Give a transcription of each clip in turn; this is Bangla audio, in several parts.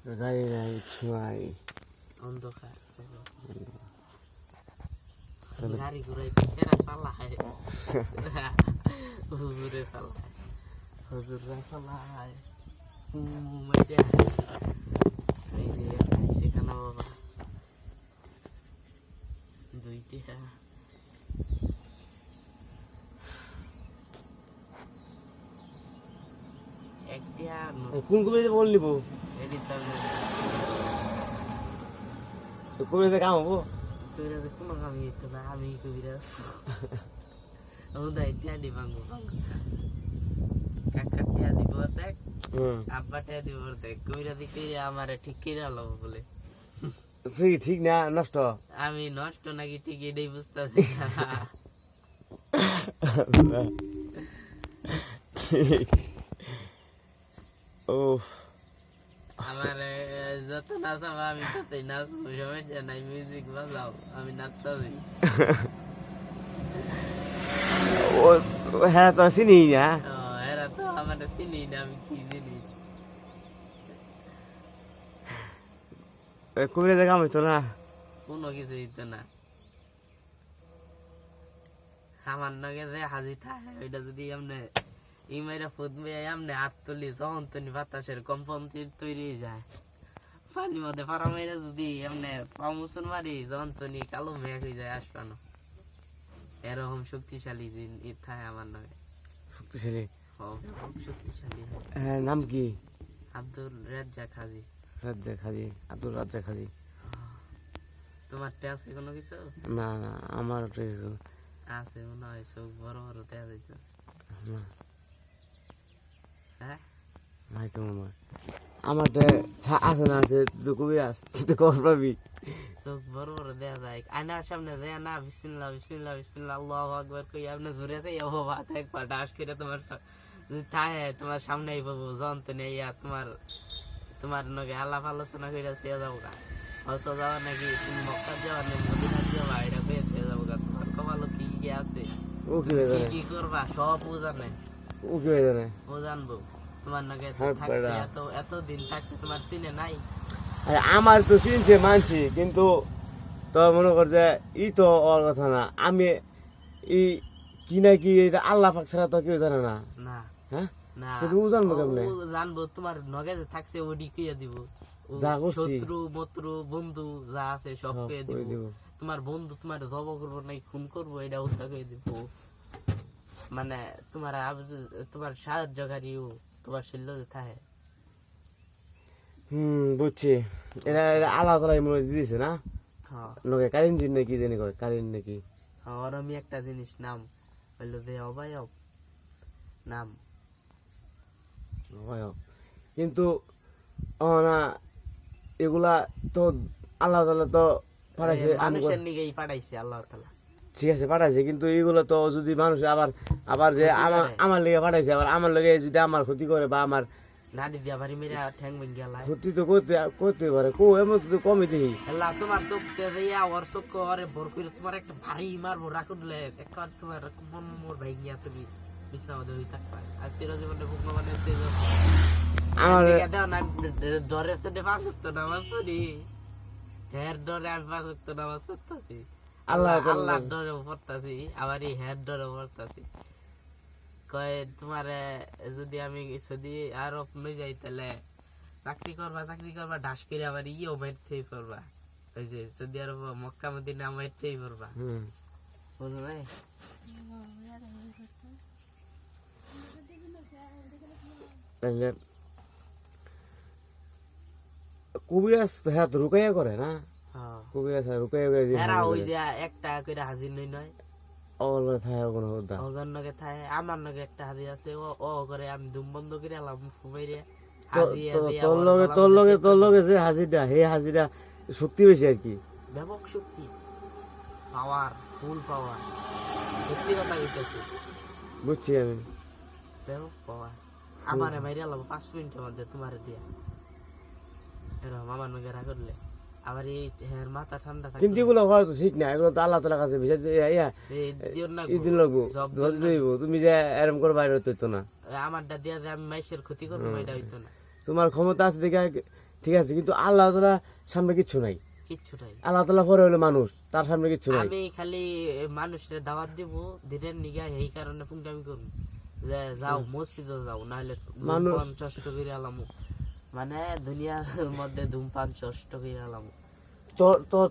গাড়ি নাই ছুঁয়াই অন্ধকার তাহলে গাড়ি ঘুরাই এরা চালায় হুজুরে চালায় হুজুররা চালায় এই যে খাইছে খানা বাবা দুইটা একটা কোন কবিরাজে বল নিব এডিটার কবিরাজে কাম হবো কবিরাজ কোনো কামই হইতো না আমি কবিরাজ ওদাই টিয়া দি ভাঙবো কাকা টিয়া দিব দেখ আব্বা টিয়া দিব দেখ কবিরাজি করে আমারে ঠিক করে আলো বলে ঠিক না নষ্ট আমি নষ্ট নাকি ঠিক এটাই বুঝতেছি ঠিক ও আমার যত নাচাবা আমি ততই নাচবো সমস্যা নাই মিউজিক বাজাও আমি নাচতে হ্যাঁ তো চিনি না এরা তো আমার চিনি না আমি কি জিনিস কবিরাজে কাম হইতো না কোনো কিছু হইতো না আমার নগে যে হাজি থাকে ওইটা যদি এমনি ইমাইরা ফুদবে এমনি হাত তুলি যখন তুলি বাতাসের কম্পন তৈরি যায় পানির মধ্যে পাড়া মেরে যদি এমনি পামুসন মারি যখন তুলি কালো মেঘ হয়ে যায় আসবানো এরকম শক্তিশালী থাকে আমার নগে শক্তিশালী খুব শক্তিশালী হ্যাঁ নাম কি আব্দুল রাজ্জাক হাজি রাজ্জাক হাজি আব্দুল রাজ্জাক হাজি তোমার আছে কোনো কিছু না না আমার ওটা কিছু আছে মনে হয় চোখ বড় বড় দেয়া যাইত না হ্যাঁ নাই তো মনে হয় আমারটা আছে না আছে তুই তো কবিরাজ তুই তো খবর পাবি চোখ বড় বড় দেয়া যায় আয়নার সামনে দেয়া না বিসমিল্লাহ বিসমিল্লাহ বিসমিল্লাহ আল্লাহু আকবার কই আপনি জোরে আছে ও বাবা একবার ডাস করে তোমার যদি থাকে তোমার সামনে আইবো যন্ত্র নেই আর তোমার নগে আলাপ আলোচনা করে পেয়ে যাবো গা হয়তো যাওয়া নাকি তুমি মক্কা যাওয়া নেই মদিনা যাওয়া এটা পেয়ে যাবো গা তোমার কপালো কি কি আছে ও কি হয়ে জানে কি করবা সব ও জানে ও কি হয়ে জানে ও জানবো তোমার নগে হ্যাঁ, থাকছে বেড়া। এত দিন থাকছে তোমার চিনে নাই আরে আমার তো চিনছে মানছি কিন্তু তো মনে কর যে ই তো ওর কথা না আমি ই কি না কি এটা আল্লাহ পাক ছাড়া তো কেউ জানে না না হ্যাঁ না কিন্তু ও জানবো কেমনে ও জানবো তোমার নগে যে থাকছে ওডি কইয়া দিব ও যা করছি। শত্রু মত্রু বন্ধু যা আছে সব সব কইয়া কইয়া দিব দিব। তোমার বন্ধু তোমার জব করবো নাই খুন করবো এটা উত্তা কইয়া দিব মানে তোমার তোমার সাহায্যকারী ও তোমার শৈল্য যে থাকে বুঝছি এটা আল্লাহ তালাই মনে হয় দিয়েছে না হ্যাঁ নকে কারিন জিন নাকি জানি কয় কারিন নাকি আর আমি একটা জিনিস নাম হইলো যে অবায়ব নাম হয় হোক। কিন্তু না এগুলা তো আল্লাহ তালা তো পাঠাইছে মানুষের নিগেই পাঠাইছে আল্লাহ তাআলা ঠিক আছে পাঠাইছে কিন্তু এইগুলো তো যদি মানুষ আবার আবার যে আমার লেগে পাঠাইছে আবার আমার লেগে যদি আমার ক্ষতি করে বা আমার নাড়ি দিয়া ভারি মেরে ঠ্যাং ভেঙে গেলাই ক্ষতি তো করতে পারে কো এমন তো কমই দেখি আল্লাহ তোমার চোখতে দিয়া ওর চোখ ওরে ভর করে তোমার একটা ভারী মারবো রাখলে একবার তোমার মন মোর ভাই গিয়া তুমি বিছনা মধ্যে হই থাকবা আর চিরজীবনে ভুগ্ন মানে আমার দেও না ডরে সে পাঁচক্ত নামাজ পড়ি হের ডরে আমি পাঁচক্ত নামাজ পড়তাছি আল্লাহ আল্লাহ ডরে পড়তাছি আবার এই হের ডরে পড়তাছি কয় তোমার যদি আমি যদি আর নই যাই তাহলে চাকরি করবা ঢাস করে আবার ইয়েও মারতেই পারবা ওই যে যদি আর মক্কা মদিনা মারতেই পারবা বুঝো নাই তাহলে কবিরাজ হ্যাঁ তো রুকাইয়া করে না কবিরাজ রুকাইয়া করে দিয়ে এরা ওই যে একটা করে হাজির নই নয় ওগুলো থাকে কোনো হতা ওগর নগে থাকে আমার নগে একটা হাজির আছে ও করে আমি দুম বন্ধ করে এলাম ফুমাইরে তোর লগে যে হাজিরা হে হাজিরা শক্তি বেশি আর কি ব্যাপক শক্তি পাওয়ার ফুল পাওয়ার সত্যি কথা বলতেছি বুঝছি আমি ব্যাপক পাওয়ার আমারে মাইরে এলাম 5 মিনিটের মধ্যে তোমারে দিয়া এরকম আমার নগে রাগ করলে আবার এই হের মাথা ঠান্ডা থাকে কিন্তু এগুলো হওয়া তো ঠিক না এগুলো তো আল্লাহ তালার কাছে বিষয় ঈদিন লাগবো ধরে দিব তুমি যে এরম করে বাইরে হইতো না আমারটা দিয়া যে আমি মাইশের ক্ষতি করবো এটা হইতো না তোমার ক্ষমতা আছে দেখে ঠিক আছে, কিন্তু আল্লাহ তাআলা সামনে কিচ্ছু নাই। কিচ্ছু নাই। আল্লাহ তাআলা পরে হলো মানুষ, তার সামনে কিচ্ছু নাই। আমি খালি মানুষের দাওয়াত দিব দিনের নিগা, এই কারণে পুংটামি করব যে যাও মসজিদে যাও, নাহলে মানুষ- ধূমপান চষ্ট করে আলামু, মানে দুনিয়ার মধ্যে ধূমপান চষ্ট করে আলামু।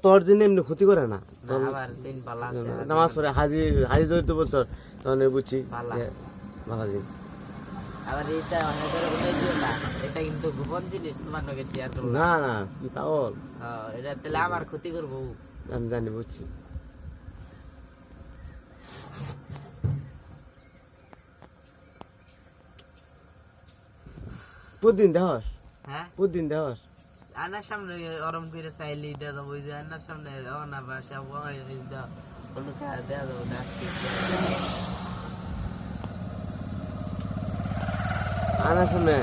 তোর জন্য এমনি ক্ষতি করে না। না, আমার দিন ভালো আছে। নামাজ পড়ে হাজি হাজি যদি তো বলছ তখন বুঝছি ভালো। যে ভালো দিন। আবার এটা অনেকের বলে দিও না, এটা কিন্তু গোপন জিনিস, তোমার নাকি শেয়ার করলাম। না না, কি পাগল, এটা তাহলে আমার ক্ষতি করবো। আমি জানি, বুঝছি। প্রতিদিন দেহস, হ্যাঁ, প্রতিদিন দেহস। আনার সামনে ওরম করে চাইলে দেওয়া যাবো, ওই যে আনার সামনে না বাসা কোনো দেওয়া যাবো না। আনার সামনে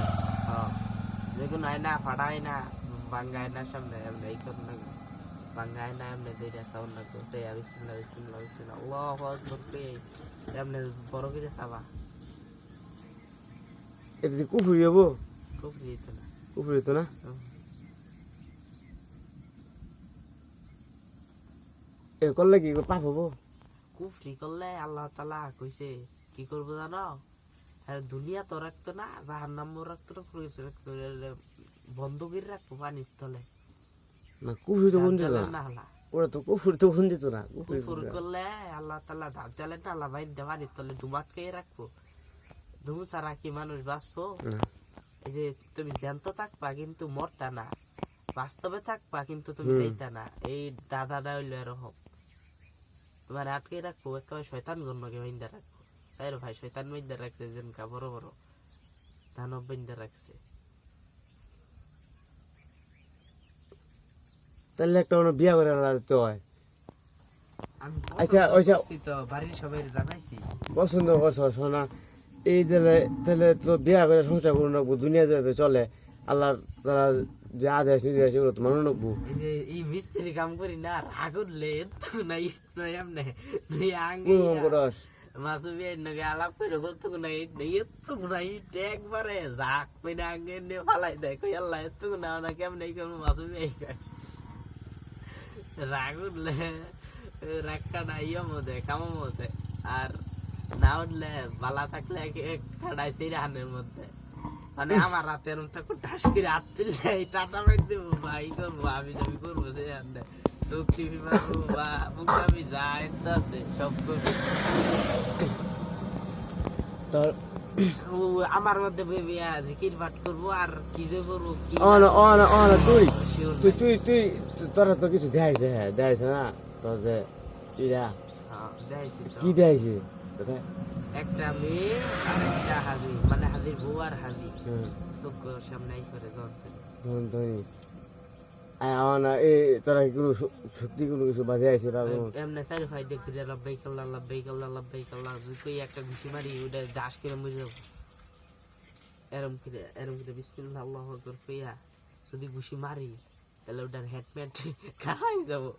দেখুন আয়না ফাটায় না, বাঙ্গা আয়নার সামনে এমনি এই করুন না, বাঙ্গা আয়না এমনি দুইটা সাউন্ড না করতে, বিসমিল্লাহ বিসমিল্লাহ বিসমিল্লাহ আল্লাহু আকবার কে এমনি বড় করে চাবা। এটা যে কুফুরি হবো, খুব দিত না। কুফুরি তো না। এ করলে কি পাপ হবো? কুফরি করলে আল্লাহ তাআলা কইছে কি করবো জানো, আর দুনিয়া তো রাখতো না, যাহার নাম রাখতো না, রাখতো বন্ধ করে রাখবো পানির তলে। না, কুফুরি তো কোন দিত জ্বালে না, না হালা। ওরা তো কুফুরি তো কোন দিত না। কুফর করলে আল্লাহ তাআলা ধার জ্বালে না, আল্লাহ বাইন দে পানির তলে ডুবাটকে রাখবো। ধুমু ছাড়া কি মানুষ বাঁচবো? না, এই যে তুমি জ্যান্ত থাকবা কিন্তু মরতা না, বাস্তবে থাকবা কিন্তু তুমি যাইতা না। এই দাদাটা হইলো এরকম, তোমার আটকে রাখবো, একেবারে শয়তান গণ্যকে বাইন্দা রাখবো। চাইর ভাই শয়তান বাইন্দা রাখছে, যেনকা বড় বড় দানব বাইন্দা রাখছে। তাহলে একটা অন্য বিয়া করে তো হয়। আমি আচ্ছা, পছন্দ ওইসব- করছি তো, বাড়ির সবাই জানাইছি। পছন্দ করছো সোনা, এই তাহলে তো বিয়া করে সংসার করে রাখবো, দুনিয়া যাবে চলে, আল্লাহ তারা যে আদেশ নির্দেশ এগুলো তো মানো রাখবো। এই যে এই মিস্ত্রি কাম করি না, রাগ উঠলে তো নাই নাই এমনে নাই আঙ্গে কোন করস? মাসুবি নগে আলাপ করে কত নাই এত নাই একবারে জাক পেনে আঙ্গে নে ফালাই দেয়, কই আল্লাহ এত না না কেমনে কোন মাসুবি রাগ উঠলে রাগটা নাই মধ্যে কাম মধ্যে, আর না উঠলে বালা থাকলে খাড়াই সেই হানের মধ্যে, মানে আমার রাতে এরকম থাকো ঠাস করে হাত তুললে টাটা মার দেবো, ভাই করবো আমি যাবি করবো সেই হাতে চোখ টিভি মারবো বা মুখ আমি যা আছে সব করবো। তোর ও আমার মধ্যে ভেবে জিকির পাঠ করবো আর কি যে করবো কি তুই শিওর তুই তুই তুই তোরা তো কিছু দেখাইছে, হ্যাঁ দেখাইছে না তোর যে ইরা দেখাইছি তো। কি দেখাইছে তোরা? একটা মেয়ে আর একটা হাজি, মানে হাজির বউ আর হাজি হুম, চোখ সামনে এই করে যন্ত্র ধনী আমার না এই তোরা কি কোনো শক্তি কোনো কিছু বাজে আছে বাবু? এমনি চারি ভাই দিয়ে ঘুরে লাভবাইক আল্লাহ লাভবাইক আল্লাহ লাভবাইক আল্লাহ, তুই একটা ঘুষি মারি ওটা দাস করে মরে যাবো। এরম করে বিসমিল্লাহ আল্লাহু আকবার কইয়া যদি ঘুষি মারি তাহলে ওটার হেডমেট খাই যাবো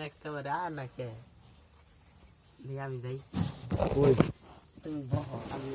একেবারে। আর না কে আমি যাই, ওই তুমি বহ আমি